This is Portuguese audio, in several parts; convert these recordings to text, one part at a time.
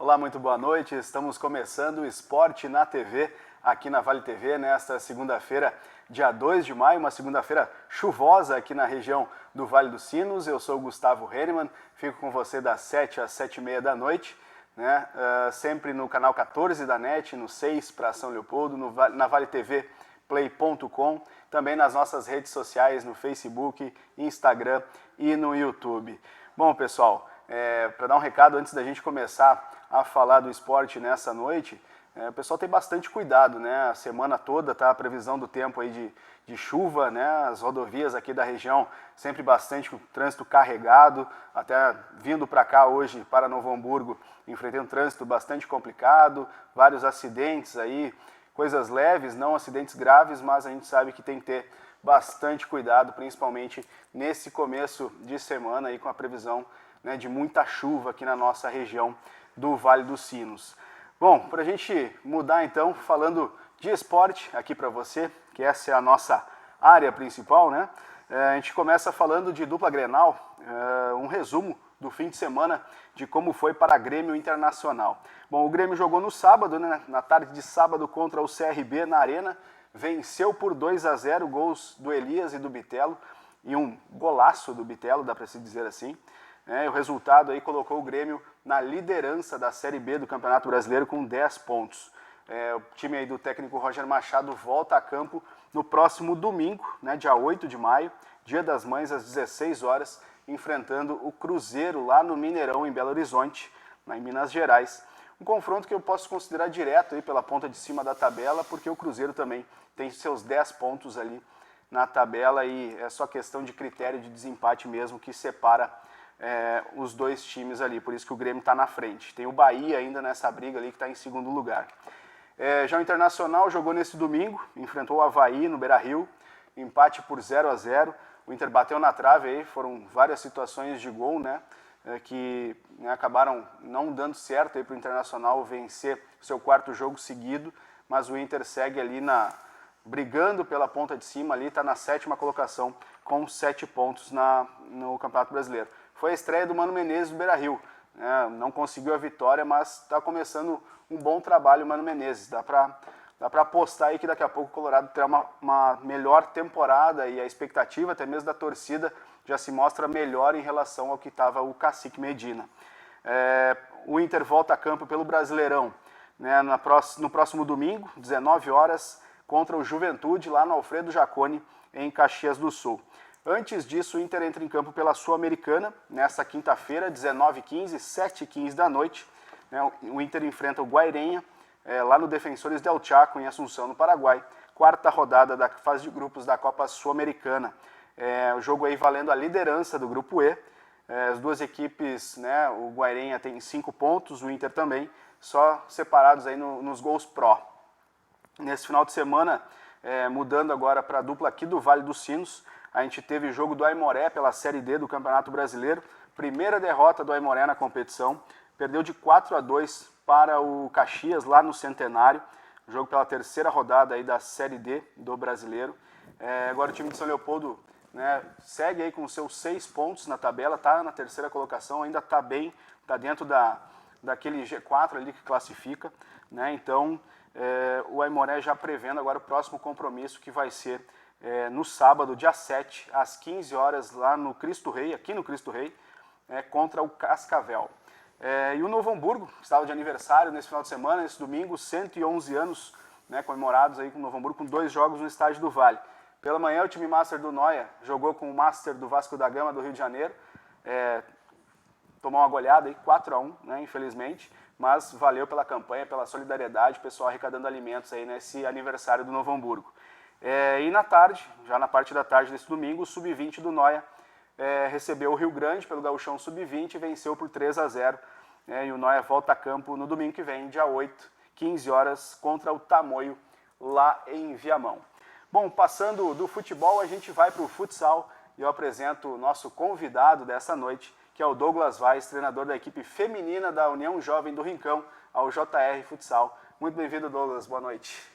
Olá, muito boa noite. Estamos começando o Esporte na TV, aqui na Vale TV, nesta segunda-feira, dia 2 de maio, uma segunda-feira chuvosa aqui na região do Vale dos Sinos. Eu sou o Gustavo Hennemann, fico com você das 7 às 7h30 da noite, né? Sempre no canal 14 da NET, no 6 para São Leopoldo, na Vale TV Play.com, também nas nossas redes sociais, no Facebook, Instagram e no YouTube. Bom, pessoal, para dar um recado antes da gente começar a falar do esporte nessa noite, o pessoal tem bastante cuidado, né? A semana toda tá a previsão do tempo aí de chuva, né? As rodovias aqui da região sempre bastante com trânsito carregado, até vindo para cá hoje, para Novo Hamburgo, enfrentei um trânsito bastante complicado, vários acidentes aí, coisas leves, não acidentes graves, mas a gente sabe que tem que ter bastante cuidado, principalmente nesse começo de semana aí com a previsão, né, de muita chuva aqui na nossa região do Vale dos Sinos. Bom, para a gente mudar então, falando de esporte aqui para você, que essa é a nossa área principal, né? A gente começa falando de dupla Grenal, um resumo do fim de semana de como foi para Grêmio Internacional. Bom, o Grêmio jogou no sábado, né, na tarde de sábado contra o CRB na Arena, venceu por 2-0, gols do Elias e do Bitelo, e um golaço do Bitelo, dá para se dizer assim. O resultado aí colocou o Grêmio na liderança da Série B do Campeonato Brasileiro com 10 pontos. O time aí do técnico Roger Machado volta a campo no próximo domingo, né, dia 8 de maio, Dia das Mães, às 16 horas, enfrentando o Cruzeiro lá no Mineirão, em Belo Horizonte, em Minas Gerais. Um confronto que eu posso considerar direto aí pela ponta de cima da tabela, porque o Cruzeiro também tem seus 10 pontos ali na tabela e é só questão de critério de desempate mesmo que separa os dois times ali, por isso que o Grêmio está na frente. Tem o Bahia ainda nessa briga ali que está em segundo lugar. Já o Internacional jogou nesse domingo, enfrentou o Avaí no Beira-Rio, empate por 0-0. O Inter bateu na trave aí, foram várias situações de gol, né, que acabaram não dando certo aí para o Internacional vencer seu quarto jogo seguido, mas o Inter segue ali brigando pela ponta de cima ali, está na 7ª colocação com 7 pontos no Campeonato Brasileiro. Foi a estreia do Mano Menezes do Beira-Rio, né? Não conseguiu a vitória, mas está começando um bom trabalho o Mano Menezes. Dá para apostar aí que daqui a pouco o Colorado terá uma melhor temporada e a expectativa até mesmo da torcida já se mostra melhor em relação ao que estava o Cacique Medina. O Inter volta a campo pelo Brasileirão, né, no próximo domingo, 19 horas, contra o Juventude, lá no Alfredo Jaconi, em Caxias do Sul. Antes disso, o Inter entra em campo pela Sul-Americana, nesta quinta-feira, 19h15, 7h15 da noite. O Inter enfrenta o Guairenha, lá no Defensores del Chaco, em Assunção, no Paraguai. Quarta rodada da fase de grupos da Copa Sul-Americana. O jogo aí valendo a liderança do Grupo E. As duas equipes, né, o Guairenha tem 5 pontos, o Inter também, só separados aí nos gols pró. Nesse final de semana, mudando agora para a dupla aqui do Vale dos Sinos, a gente teve o jogo do Aimoré pela Série D do Campeonato Brasileiro. Primeira derrota do Aimoré na competição. Perdeu de 4-2 para o Caxias, lá no Centenário. Jogo pela terceira rodada aí da Série D do Brasileiro. Agora o time de São Leopoldo, né, segue aí com seus 6 pontos na tabela. Está na terceira colocação, ainda está bem. Está dentro daquele G4 ali que classifica, né? Então, o Aimoré já prevendo agora o próximo compromisso que vai ser no sábado, dia 7, às 15 horas, lá no Cristo Rei, aqui no Cristo Rei, contra o Cascavel. E o Novo Hamburgo, que estava de aniversário nesse final de semana, nesse domingo, 111 anos, né, comemorados aí com o Novo Hamburgo, com 2 jogos no Estádio do Vale. Pela manhã, o time Master do Noia jogou com o Master do Vasco da Gama do Rio de Janeiro, tomou uma goleada aí, 4-1, né, infelizmente, mas valeu pela campanha, pela solidariedade, o pessoal arrecadando alimentos aí nesse aniversário do Novo Hamburgo. E na tarde, já na parte da tarde desse domingo, o Sub-20 do Noia recebeu o Rio Grande pelo Gauchão Sub-20 e venceu por 3-0. E o Noia volta a campo no domingo que vem, dia 8, 15 horas, contra o Tamoio, lá em Viamão. Bom, passando do futebol, a gente vai para o futsal e eu apresento o nosso convidado dessa noite, que é o Douglas Vaz, treinador da equipe feminina da União Jovem do Rincão, ao JR Futsal. Muito bem-vindo, Douglas. Boa noite.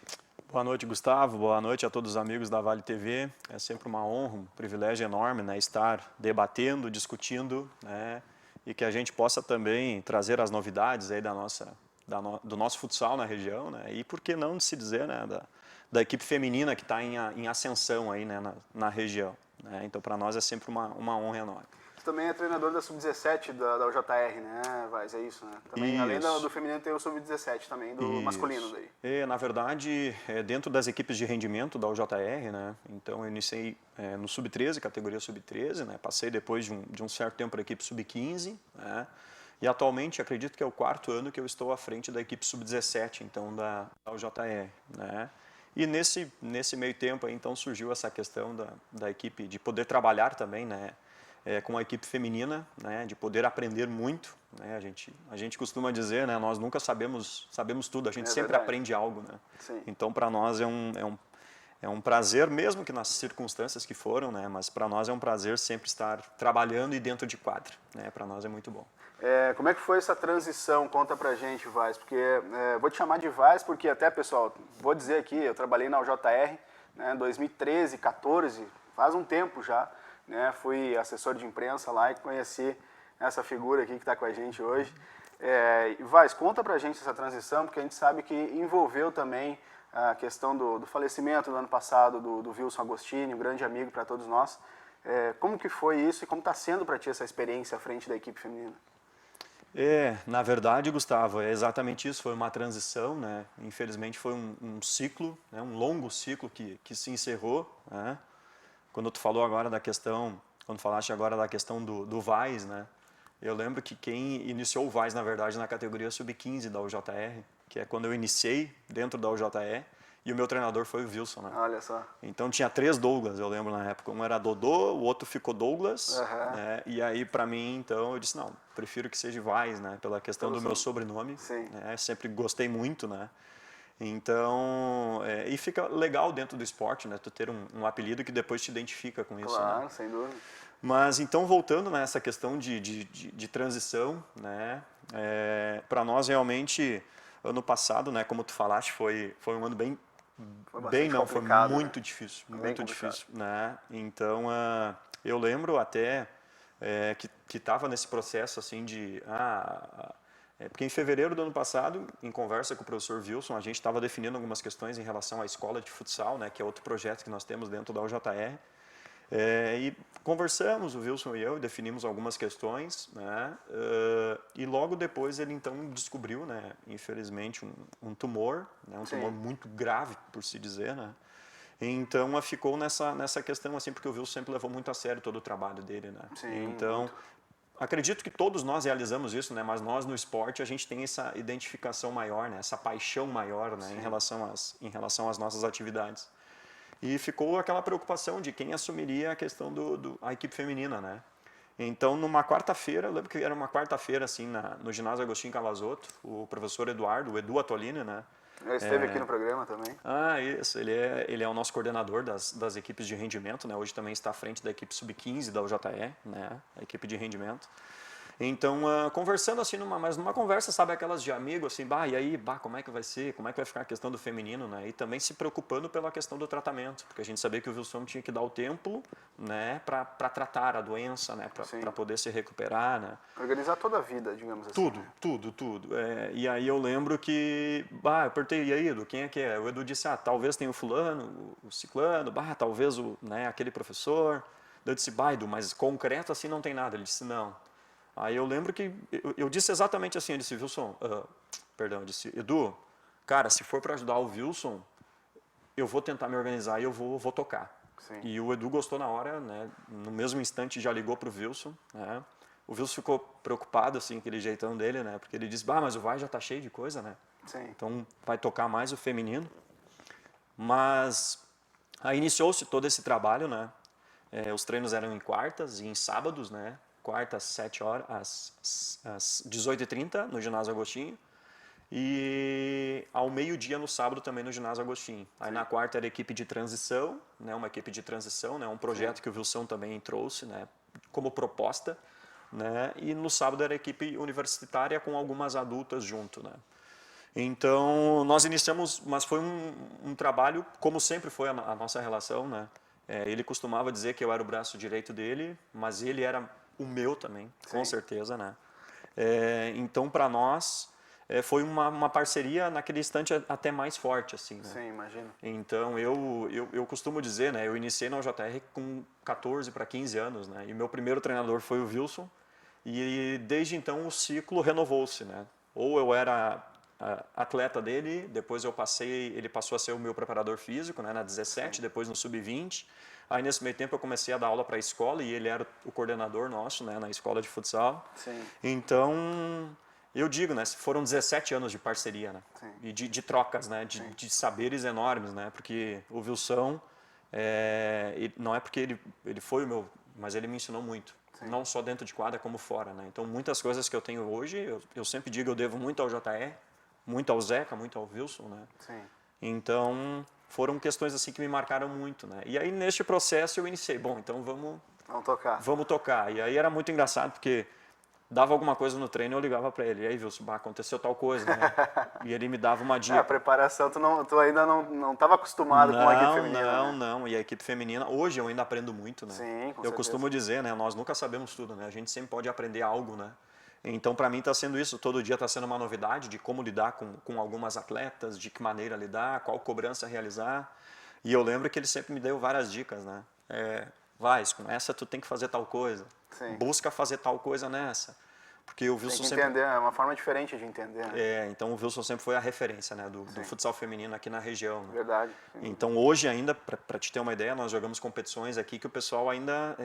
Boa noite, Gustavo. Boa noite a todos os amigos da Vale TV. É sempre uma honra, um privilégio enorme, né, estar debatendo, discutindo, né, e que a gente possa também trazer as novidades aí do nosso futsal na região, né? E por que não se dizer, né, da equipe feminina que está em ascensão aí, né, na região, né? Então, para nós é sempre uma honra enorme. Você também é treinador da Sub-17 da UJR, né, Vaz? É isso, né? Também, Isso. além do feminino, tem o Sub-17 também, do masculino daí. Na verdade, dentro das equipes de rendimento da UJR, né? Então, eu iniciei no Sub-13, categoria Sub-13, né? Passei depois de um certo tempo para a equipe Sub-15, né? E atualmente, acredito que é o 4º ano que eu estou à frente da equipe Sub-17, então, da UJR, né? E nesse meio tempo, aí, então, surgiu essa questão da equipe de poder trabalhar também, né? Com a equipe feminina, né, de poder aprender muito, né, a gente costuma dizer, né, nós nunca sabemos tudo, a gente sempre aprende algo, né. Sim. Então para nós é um prazer, mesmo que nas circunstâncias que foram, né, mas para nós é um prazer sempre estar trabalhando e dentro de quadra, né, para nós é muito bom. Como é que foi essa transição? Conta pra gente, Vaz, porque vou te chamar de Vaz porque até, pessoal, vou dizer aqui, eu trabalhei na UJR, né, em 2013, 14, faz um tempo já, né, fui assessor de imprensa lá e conheci essa figura aqui que está com a gente hoje. Vaz, conta pra gente essa transição, porque a gente sabe que envolveu também a questão do falecimento do ano passado do Wilson Agostini, um grande amigo para todos nós. Como que foi isso e como está sendo para ti essa experiência à frente da equipe feminina? Na verdade, Gustavo, é exatamente isso, foi uma transição, né? Infelizmente foi um ciclo, né? Um longo ciclo que se encerrou, né? Quando tu falou agora da questão, quando falaste agora da questão do VAIS, né? Eu lembro que quem iniciou o VAIS, na verdade, na categoria Sub-15 da UJR, que é quando eu iniciei dentro da UJR, e o meu treinador foi o Wilson, né? Olha só. Então tinha 3 Douglas, eu lembro na época. Um era Dodô, o outro ficou Douglas, né? E aí para mim, então, eu disse, não, prefiro que seja VAIS, né? Pela questão do meu sobrenome. Sim. Né? Sempre gostei muito, né? Então, e fica legal dentro do esporte, né? Tu ter um apelido que depois te identifica com isso, claro, né? sem dúvida. Mas então, voltando nessa questão de transição, né? Para nós realmente, ano passado, né? Como tu falaste, foi um ano foi muito difícil, muito difícil, né? Então, eu lembro até que estava nesse processo assim porque em fevereiro do ano passado, em conversa com o professor Wilson, a gente estava definindo algumas questões em relação à escola de futsal, né, que é outro projeto que nós temos dentro da UJR. E conversamos, o Wilson e eu, e definimos algumas questões, né, e logo depois ele então descobriu, né, infelizmente, um tumor, né, um tumor muito grave, por se dizer, né. Então ficou nessa questão assim, porque o Wilson sempre levou muito a sério todo o trabalho dele, né. Sim, então muito. Acredito que todos nós realizamos isso, né? Mas nós no esporte a gente tem essa identificação maior, né? Essa paixão maior, né? Em relação às nossas atividades. E ficou aquela preocupação de quem assumiria a questão a equipe feminina, né? Então, numa quarta-feira, eu lembro que era uma quarta-feira assim no ginásio Agostinho Cavazotto, o professor Eduardo, o Edu Atolini, né? Ele esteve aqui no programa também. Isso. Ele é o nosso coordenador das equipes de rendimento, né? Hoje também está à frente da equipe Sub-15 da UJE, né? A equipe de rendimento. Então, conversando assim, mas numa conversa, sabe, aquelas de amigo, assim, e aí, como é que vai ser, como é que vai ficar a questão do feminino, né? E também se preocupando pela questão do tratamento, porque a gente sabia que o Wilson tinha que dar o tempo, né, para tratar a doença, né, para poder se recuperar, né? Organizar toda a vida, digamos assim. Tudo. E aí eu lembro que, eu apertei, e aí, Edu, quem é que é? O Edu disse, talvez tenha o fulano, o ciclano, talvez aquele professor. Eu disse, Edu, mas concreto assim não tem nada. Ele disse, não. Aí eu lembro que eu disse exatamente assim, eu disse, Wilson, eu disse, Edu, cara, se for para ajudar o Wilson, eu vou tentar me organizar e eu vou tocar. Sim. E o Edu gostou na hora, né? No mesmo instante já ligou para o Wilson, né? O Wilson ficou preocupado, assim, aquele jeitão dele, né? Porque ele disse, mas o VAI já tá cheio de coisa, né? Sim. Então vai tocar mais o feminino. Mas aí iniciou-se todo esse trabalho, né? Os treinos eram em quartas e em sábados, né? Quarta às 7 horas, às 18h30 no ginásio Agostinho. E ao meio-dia no sábado também no ginásio Agostinho. Aí na quarta era a equipe de transição, né? Uma equipe de transição, né? Um projeto que o Wilson também trouxe, né? Como proposta. Né? E no sábado era a equipe universitária com algumas adultas junto, né? Então nós iniciamos, mas foi um trabalho, como sempre foi a nossa relação, né? Ele costumava dizer que eu era o braço direito dele, mas ele era o meu também, Sim. com certeza, né? Então, para nós, foi uma parceria naquele instante até mais forte, assim, né? Sim, imagino. Então, eu costumo dizer, né? Eu iniciei na UJR com 14 para 15 anos, né? E meu primeiro treinador foi o Wilson. E desde então o ciclo renovou-se, né? Ou eu era atleta dele, depois ele passou a ser o meu preparador físico, né? Na 17, sim, depois no sub-20. Aí nesse meio tempo eu comecei a dar aula para a escola e ele era o coordenador nosso, né? Na escola de futsal. Sim. Então, eu digo, né? Foram 17 anos de parceria, né? Sim. E de trocas, né? De saberes enormes, né? Porque o Wilson, não é porque ele foi o meu, mas ele me ensinou muito. Sim. Não só dentro de quadra, como fora, né? Então, muitas coisas que eu tenho hoje, eu sempre digo, eu devo muito ao JR, muito ao Zeca, muito ao Wilson, né? Sim. Então, foram questões assim que me marcaram muito, né? E aí, neste processo, eu iniciei, bom, então vamos tocar. Vamos tocar. E aí era muito engraçado, porque dava alguma coisa no treino, eu ligava para ele, e aí, Wilson, aconteceu tal coisa, né? E ele me dava uma dica. A preparação, tu ainda não estava acostumado com a equipe feminina, Não. E a equipe feminina, hoje eu ainda aprendo muito, né? Sim, com certeza. Eu costumo dizer, né? Nós nunca sabemos tudo, né? A gente sempre pode aprender algo, né? Então, para mim está sendo isso, todo dia está sendo uma novidade de como lidar com algumas atletas, de que maneira lidar, qual cobrança realizar. E eu lembro que ele sempre me deu várias dicas, né? Com essa tu tem que fazer tal coisa, sim, busca fazer tal coisa nessa. Porque o Wilson tem que entender, é uma forma diferente de entender, né? Então o Wilson sempre foi a referência, né, do futsal feminino aqui na região. Né? Verdade. Então hoje ainda, para te ter uma ideia, nós jogamos competições aqui que o pessoal ainda,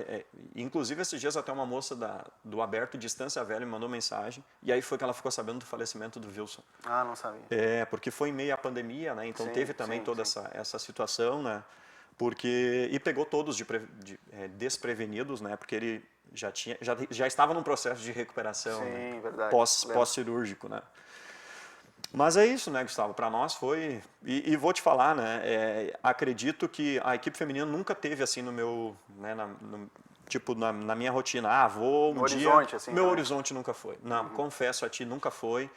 inclusive esses dias até uma moça do Aberto Distância Velha me mandou mensagem, e aí foi que ela ficou sabendo do falecimento do Wilson. Ah, não sabia. Porque foi em meio à pandemia, né, então teve também toda essa situação, né, e pegou todos desprevenidos, né, porque ele já estava num processo de recuperação, sim, né, verdade, pós-cirúrgico, né. Mas é isso, né, Gustavo? Para nós foi... E vou te falar, né, acredito que a equipe feminina nunca teve assim no meu... Né, na minha rotina, vou um dia... Horizonte, assim, meu horizonte nunca foi. Não, confesso a ti, nunca foi.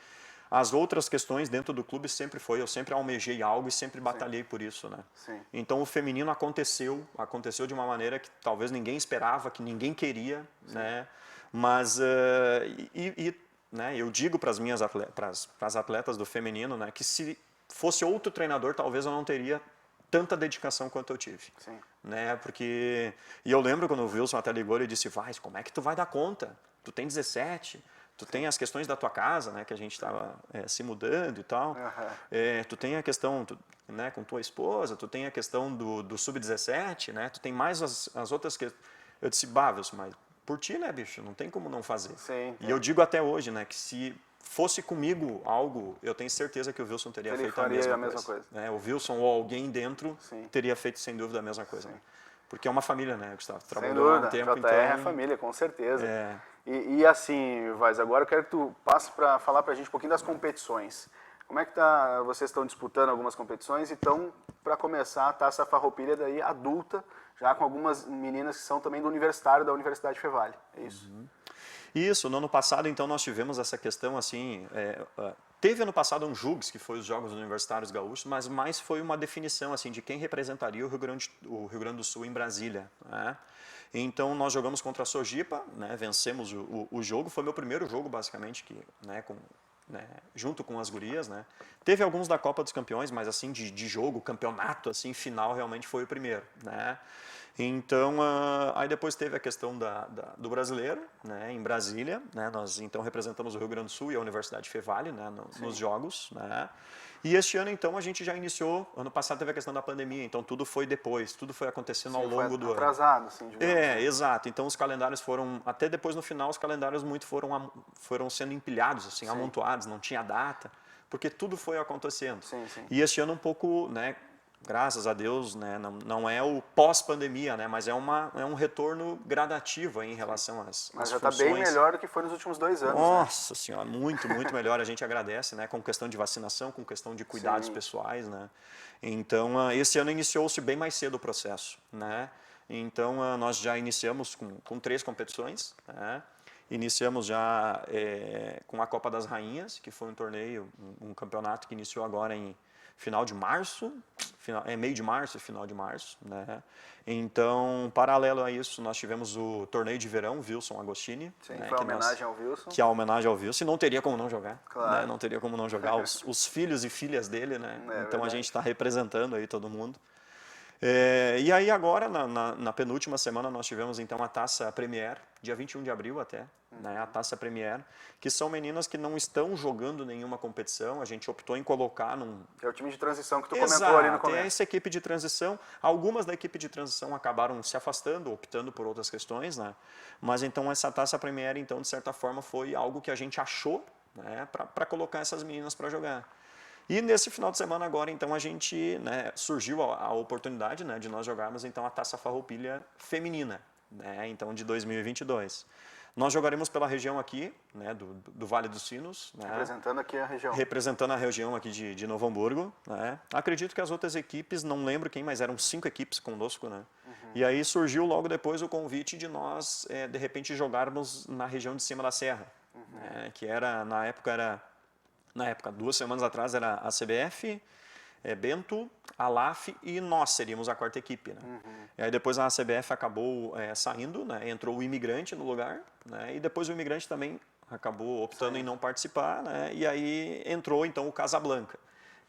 As outras questões dentro do clube sempre foi. Eu sempre almejei algo e sempre batalhei por isso, né? Sim. Então o feminino aconteceu de uma maneira que talvez ninguém esperava, que ninguém queria, né? Mas né, eu digo para as atletas do feminino, né, que se fosse outro treinador, talvez eu não teria tanta dedicação quanto eu tive. Sim. Né, porque... E eu lembro quando o Wilson até ligou e disse, como é que tu vai dar conta? Tu tem 17, tu tem as questões da tua casa, né, que a gente estava se mudando e tal. Tu tem a questão né, com tua esposa, tu tem a questão do sub-17, né, tu tem mais as outras questões. Eu disse, Wilson, mas por ti, né, bicho? Não tem como não fazer. Sim, e eu digo até hoje, né, que se fosse comigo algo, eu tenho certeza que o Wilson teria feito a mesma coisa. Né? O Wilson ou alguém dentro teria feito sem dúvida a mesma coisa. Né? Porque é uma família, né, Gustavo? Trabalhou há um tempo, JR então... é família, com certeza. E assim, Vaz, agora eu quero que tu passe para falar para a gente um pouquinho das competições. Como é que tá? Vocês estão disputando algumas competições e estão para começar a Taça Farroupilha daí adulta, já com algumas meninas que são também do universitário da Universidade Fevale, é isso? Isso, no ano passado então nós tivemos essa questão assim, teve ano passado um JUGS, que foi os Jogos Universitários Gaúchos, mas mais foi uma definição assim de quem representaria o Rio Grande do Sul em Brasília, né? Então nós jogamos contra a Sojipa, né? Vencemos o jogo, foi meu primeiro jogo basicamente, junto com as gurias, né? Teve alguns da Copa dos Campeões, mas assim de jogo, campeonato assim final realmente foi o primeiro, né? Então aí depois teve a questão do brasileiro, né? Em Brasília, né? Nós então representamos o Rio Grande do Sul e a Universidade Fevale, né? Nos jogos, né? E este ano então a gente já iniciou. Ano passado teve a questão da pandemia, então tudo foi depois, tudo foi acontecendo ao longo do ano. Atrasado, assim, digamos. Exato. Então os calendários foram, até depois no final, os calendários foram sendo empilhados, assim, amontoados, não tinha data, porque tudo foi acontecendo. E este ano um pouco, né, graças a Deus, né, não é o pós-pandemia, né, mas é um retorno gradativo aí em relação às Mas já funções. Está bem melhor do que foi nos últimos 2 anos. Nossa Senhora, muito melhor. A gente agradece, né, com questão de vacinação, com questão de cuidados pessoais, né. Então, esse ano iniciou-se bem mais cedo o processo, né. Então, nós já iniciamos com 3 competições, né? Iniciamos já com a Copa das Rainhas, que foi um torneio, um campeonato que iniciou agora em final de março, meio de março, final de março, né? Então, paralelo a isso, nós tivemos o torneio de verão, Wilson Agostini. Sim, né, foi uma homenagem ao Wilson. Que é a homenagem ao Wilson, e não teria como não jogar. Claro. Né? Não teria como não jogar os filhos e filhas dele, né? Então verdade. a gente está representando aí todo mundo. E aí agora, na penúltima semana, nós tivemos então a Taça Premier, dia 21 de abril até, né, a Taça Premier, que são meninas que não estão jogando nenhuma competição, a gente optou em colocar num... É o time de transição que tu comentou ali no começo. É essa equipe de transição, algumas da equipe de transição acabaram se afastando, optando por outras questões, né, mas então essa Taça Premier, então, de certa forma, foi algo que a gente achou, né, para colocar essas meninas para jogar. E nesse final de semana agora, então, a gente, né, surgiu a oportunidade, né, de nós jogarmos então a Taça Farroupilha feminina, né, então de 2022. Nós jogaremos pela região aqui, né, do Vale dos Sinos. Né, representando aqui a região. Representando a região aqui de Novo Hamburgo. Né. Acredito que as outras equipes, não lembro quem, mas eram 5 equipes conosco. Né. E aí surgiu logo depois o convite de nós, de repente, jogarmos na região de cima da serra. Né, que era, na época, 2 semanas atrás, era a CBF, Bento, a LAF e nós seríamos a quarta equipe. Né? E aí depois a CBF acabou saindo, né? Entrou o Imigrante no lugar, né? E depois o Imigrante também acabou optando em não participar, né? E aí entrou então o Casablanca,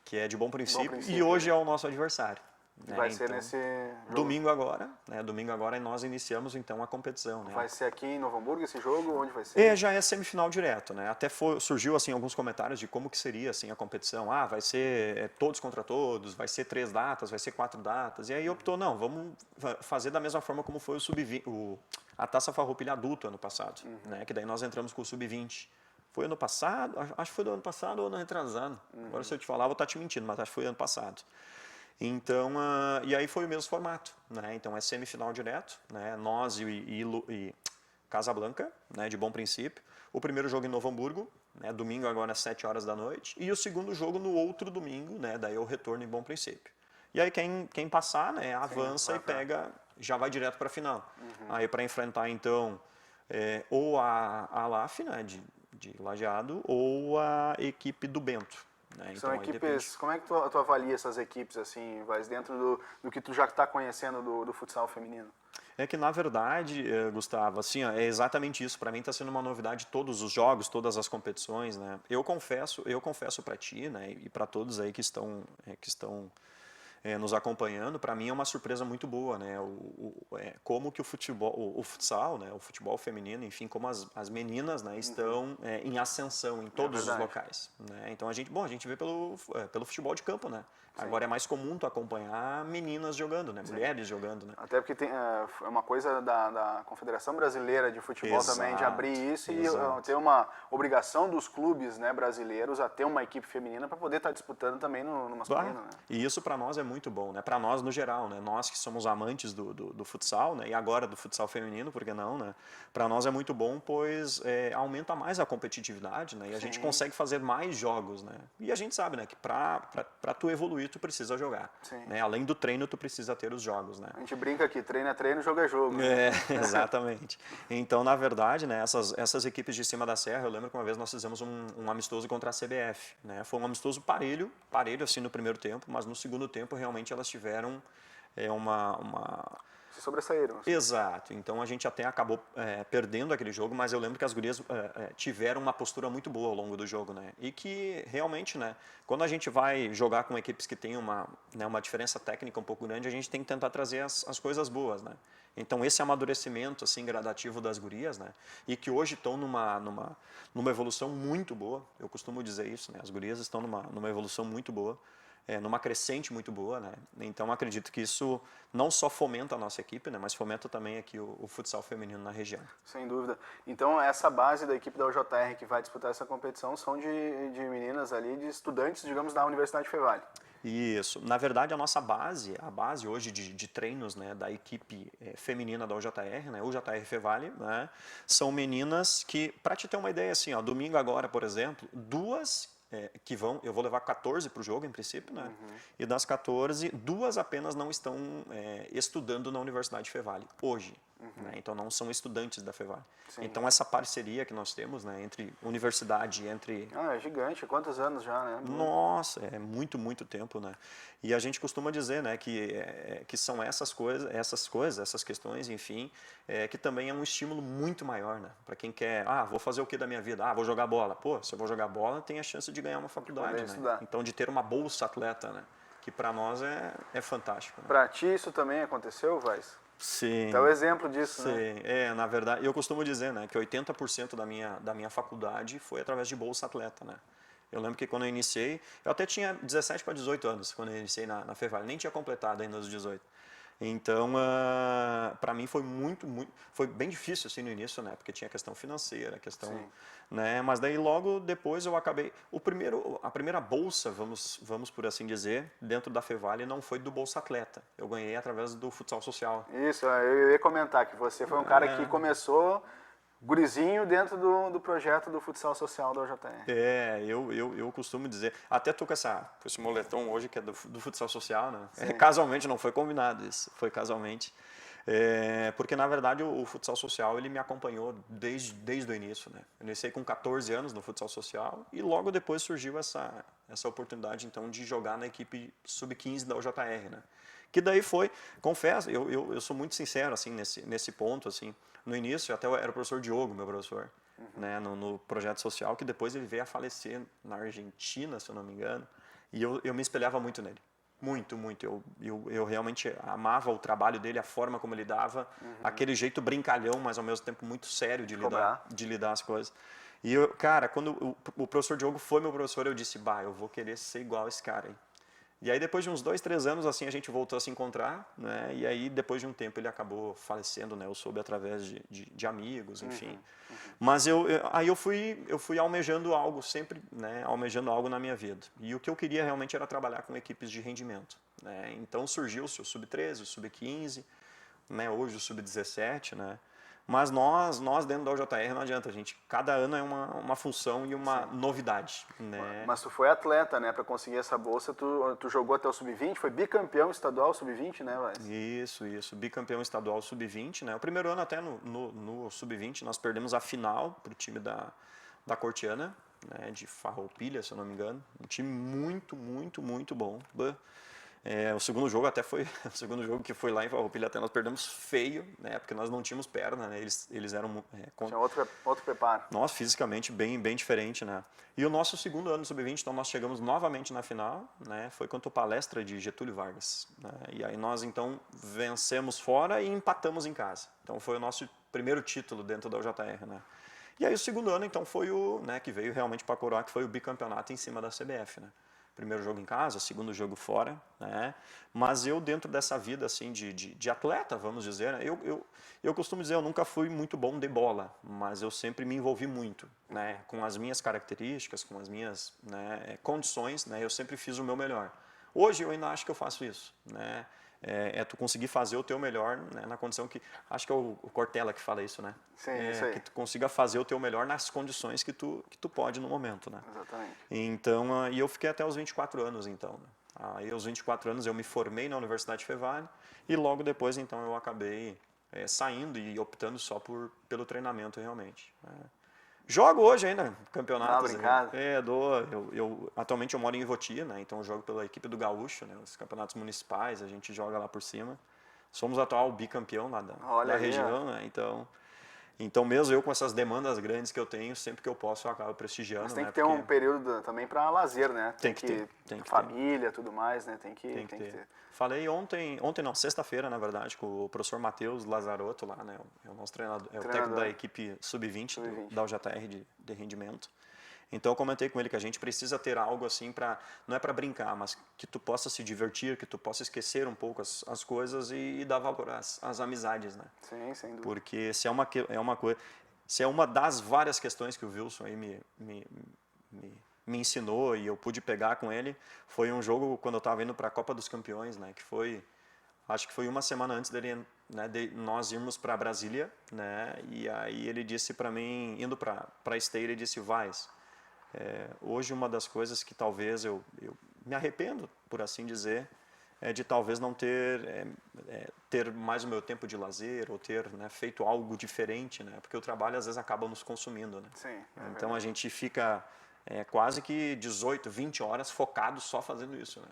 que é de Bom Princípio, e hoje é o nosso adversário. Né? Vai ser então, nesse jogo. Domingo agora, né? Domingo agora nós iniciamos então a competição. Né? Vai ser aqui em Novo Hamburgo esse jogo? Onde vai ser? Já é semifinal direto, né? Até surgiu assim alguns comentários de como que seria assim a competição. Ah, vai ser todos contra todos, vai ser 3 datas, vai ser 4 datas. E aí optou, não, vamos fazer da mesma forma como foi a Taça Farroupilha adulto ano passado, né? Que daí nós entramos com o sub-20. Foi ano passado? Acho que foi do ano passado ou ano retrasado. Agora se eu te falar, vou estar te mentindo, mas acho que foi ano passado. Então, e aí foi o mesmo formato, né? Então é semifinal direto, né? Nós e Casablanca, né? De Bom Princípio. O primeiro jogo em Novo Hamburgo, né? Domingo agora às 7 horas da noite. E o segundo jogo no outro domingo, né? Daí é o retorno em Bom Princípio. E aí quem passar, né? Avança e pega, já vai direto para a final. Aí para enfrentar então ou a LAF, né? De Lajeado, ou a equipe do Bento. Né? São então, equipes, como é que tu avalia essas equipes, assim, vai dentro do que tu já está conhecendo do futsal feminino? É que, na verdade, Gustavo, assim, é exatamente isso. Para mim está sendo uma novidade todos os jogos, todas as competições. Né? Eu confesso para ti, né, e para todos aí que estão nos acompanhando, para mim é uma surpresa muito boa, né? Como que o futsal, né? O futebol feminino, enfim, como as meninas, né? Estão em ascensão em todos os locais. Né? Então a gente vê pelo futebol de campo, né? Sim. Agora é mais comum tu acompanhar meninas jogando, né? Mulheres jogando, né? Até porque é uma coisa da Confederação Brasileira de Futebol também, de abrir isso e ter uma obrigação dos clubes, né, brasileiros a ter uma equipe feminina para poder estar disputando também no masculino. Né? E isso para nós é muito bom, né? Para nós no geral, né? Nós que somos amantes do futsal, né? E agora do futsal feminino, por que não, né? Para nós é muito bom, pois aumenta mais a competitividade, né? E a gente consegue fazer mais jogos, né? E a gente sabe, né? Que para tu evoluir tu precisa jogar. Né? Além do treino tu precisa ter os jogos, né? A gente brinca que treino é treino, jogo é jogo. Exatamente. Então, na verdade, né? Essas equipes de cima da serra, eu lembro que uma vez nós fizemos um amistoso contra a CBF, né? Foi um amistoso parelho assim no primeiro tempo, mas no segundo tempo realmente elas tiveram se sobressaíram. Assim. Exato. Então a gente até acabou perdendo aquele jogo, mas eu lembro que as gurias tiveram uma postura muito boa ao longo do jogo, né? E que realmente, né? Quando a gente vai jogar com equipes que têm uma diferença técnica um pouco grande, a gente tem que tentar trazer as coisas boas, né? Então esse amadurecimento assim gradativo das gurias, né? E que hoje estão numa evolução muito boa. Eu costumo dizer isso, né? As gurias estão numa evolução muito boa. Numa crescente muito boa, né? Então acredito que isso não só fomenta a nossa equipe, né? Mas fomenta também aqui o futsal feminino na região. Sem dúvida. Então essa base da equipe da UJR que vai disputar essa competição são de meninas ali, de estudantes, digamos, da Universidade Fevale. Isso. Na verdade, a base hoje de treinos, né, da equipe feminina da UJR, né, UJR Fevale, né, são meninas que, para te ter uma ideia, assim, ó, domingo agora, por exemplo, eu vou levar 14 para o jogo, em princípio, né? E das 14, 2 apenas não estão estudando na Universidade Fevale, hoje. né? Então não são estudantes da Fevale. Então essa parceria que nós temos, né, entre universidade, entre... É gigante, quantos anos já, né? Nossa, é muito, muito tempo, né? E a gente costuma dizer, né, que são essas questões, enfim, que também é um estímulo muito maior, né? Para quem quer, vou fazer o que da minha vida? Vou jogar bola. Pô, se eu vou jogar bola, tem a chance de ganhar uma faculdade, né? Então de ter uma bolsa atleta, né? Que para nós é fantástico. Né? Para ti isso também aconteceu, Vaz? Sim. É o exemplo disso, sim. né? Na verdade, eu costumo dizer, né, que 80% da minha faculdade foi através de bolsa atleta, né? Eu lembro que quando eu iniciei, eu até tinha 17 para 18 anos quando eu iniciei na Fevale, nem tinha completado ainda os 18. Então, para mim foi bem difícil assim no início, né? Porque tinha questão financeira, né? Mas daí logo depois eu acabei, a primeira bolsa, vamos por assim dizer, dentro da Fevale não foi do Bolsa Atleta. Eu ganhei através do futsal social. Isso, eu ia comentar que você foi um cara que começou gurizinho dentro do projeto do futsal social da UJR. Eu costumo dizer, até tô com esse moletom hoje que é do futsal social, né? Casualmente, não foi combinado isso, foi casualmente. Porque na verdade o futsal social ele me acompanhou desde o início, né? Eu iniciei com 14 anos no futsal social e logo depois surgiu essa oportunidade então de jogar na equipe sub-15 da UJR, né? Que daí foi, confesso, eu sou muito sincero assim nesse ponto assim. No início até eu era o professor Diogo, meu professor, né, no projeto social, que depois ele veio a falecer na Argentina, se eu não me engano, e eu me espelhava muito nele. Muito, muito. Eu realmente amava o trabalho dele, a forma como ele dava, aquele jeito brincalhão, mas ao mesmo tempo muito sério de lidar as coisas. E cara, quando o professor Diogo foi meu professor, eu disse, eu vou querer ser igual a esse cara aí. E aí depois de uns 2, 3 anos assim a gente voltou a se encontrar, né? E aí depois de um tempo ele acabou falecendo, né? Eu soube através de amigos, enfim. Mas aí eu fui almejando algo sempre, né? Almejando algo na minha vida. E o que eu queria realmente era trabalhar com equipes de rendimento, né? Então surgiu-se o sub-13, o sub-15, né? Hoje o sub-17, né? Mas nós dentro da UJR não adianta, gente. Cada ano é uma função e uma novidade, né? Mas tu foi atleta, né? Para conseguir essa bolsa, tu jogou até o sub-20, foi bicampeão estadual sub-20, né, Vaz? Isso. Bicampeão estadual sub-20, né? O primeiro ano até no sub-20 nós perdemos a final para o time da Cortiana, né? De Farroupilha, se eu não me engano. Um time muito, muito, muito bom. O segundo jogo até foi o segundo jogo que foi lá em Farroupilha, até nós perdemos feio, né? Porque nós não tínhamos perna, né? Eles eram tinha outro preparo. Nós fisicamente bem diferente, né? E o nosso segundo ano sub-20, então nós chegamos novamente na final, né? Foi contra o Palestra de Getúlio Vargas, né? E aí nós então vencemos fora e empatamos em casa. Então foi o nosso primeiro título dentro da UJR, né? E aí o segundo ano então foi né, que veio realmente para coroar, que foi o bicampeonato em cima da CBF, né? Primeiro jogo em casa, segundo jogo fora, né? Mas eu dentro dessa vida assim de atleta, vamos dizer, né? Eu costumo dizer, eu nunca fui muito bom de bola, mas eu sempre me envolvi muito, né? Com as minhas características, com as minhas, né, condições, né? Eu sempre fiz o meu melhor. Hoje eu ainda acho que eu faço isso, né? Tu conseguir fazer o teu melhor, né, na condição que... Acho que é o Cortella que fala isso, né? Sim, isso aí. Que tu consiga fazer o teu melhor nas condições que tu pode no momento, né? Exatamente. Então, e eu fiquei até os 24 anos, então. Né? Aí, aos 24 anos, eu me formei na Universidade Fevale e logo depois, então, eu acabei saindo e optando só pelo treinamento, realmente. Né? Jogo hoje ainda, campeonatos. Atualmente eu moro em Ivoti, né? Então eu jogo pela equipe do Gaúcho, né? Os campeonatos municipais, a gente joga lá por cima. Somos atual bicampeão lá da região, né? Então mesmo eu com essas demandas grandes que eu tenho, sempre que eu posso eu acabo prestigiando. Mas tem que ter um período também para lazer, né? Tem que ter. Família, tudo mais, né? Tem que ter. Falei ontem não, sexta-feira, na verdade, com o professor Matheus Lazarotto lá, né? É o nosso treinador, o técnico da equipe sub-20 da UJR de rendimento. Então eu comentei com ele que a gente precisa ter algo assim não é para brincar, mas que tu possa se divertir, que tu possa esquecer um pouco as coisas e dar valor às amizades, né? Sim, sem dúvida. Porque se é uma das várias questões que o Wilson aí me ensinou e eu pude pegar com ele, foi um jogo quando eu estava indo para a Copa dos Campeões, né? Acho que foi uma semana antes de nós irmos para Brasília, né? E aí ele disse para mim, indo para a Esteira, ele disse, Vaz, hoje uma das coisas que talvez eu me arrependo, por assim dizer, de talvez não ter mais o meu tempo de lazer ou ter, né, feito algo diferente, né? Porque o trabalho às vezes acaba nos consumindo, né? Sim, Então a gente fica quase que 18, 20 horas focado só fazendo isso, né?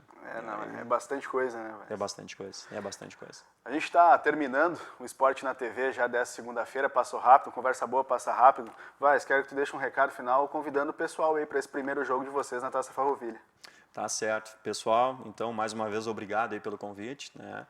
É bastante coisa, né? É bastante coisa, é bastante coisa. A gente está terminando o Esporte na TV já dessa segunda-feira, passou rápido, conversa boa passa rápido. Vaz, quero que tu deixe um recado final convidando o pessoal aí para esse primeiro jogo de vocês na Taça Farroupilha. Tá certo. Pessoal, então, mais uma vez, obrigado aí pelo convite, né?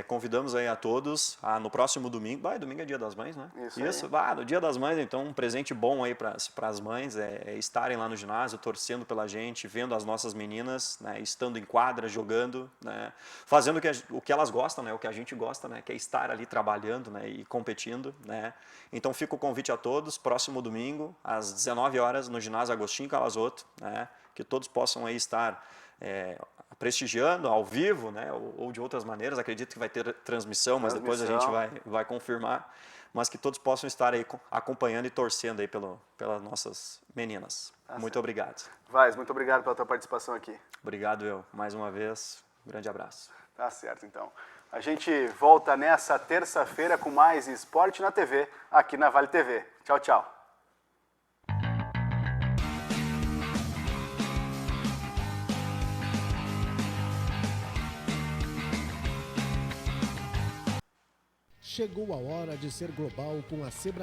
Convidamos aí a todos no próximo domingo. Domingo é Dia das Mães, né? Isso. No Dia das Mães, então, um presente bom aí para as mães estarem lá no ginásio, torcendo pela gente, vendo as nossas meninas, né? Estando em quadra, jogando, né? Fazendo o que elas gostam, né? O que a gente gosta, né? Que é estar ali trabalhando, né? E competindo, né? Então, fica o convite a todos, próximo domingo, às 19 horas, no ginásio Agostinho Calazotto, né? Que todos possam aí estar prestigiando ao vivo, né, ou de outras maneiras. Acredito que vai ter transmissão, mas depois a gente vai confirmar. Mas que todos possam estar aí acompanhando e torcendo aí pelas nossas meninas. Muito obrigado. Vaz, muito obrigado pela tua participação aqui. Obrigado mais uma vez. Um grande abraço. Tá certo, então. A gente volta nessa terça-feira com mais Esporte na TV, aqui na Vale TV. Tchau, tchau. Chegou a hora de ser global com a Sebra.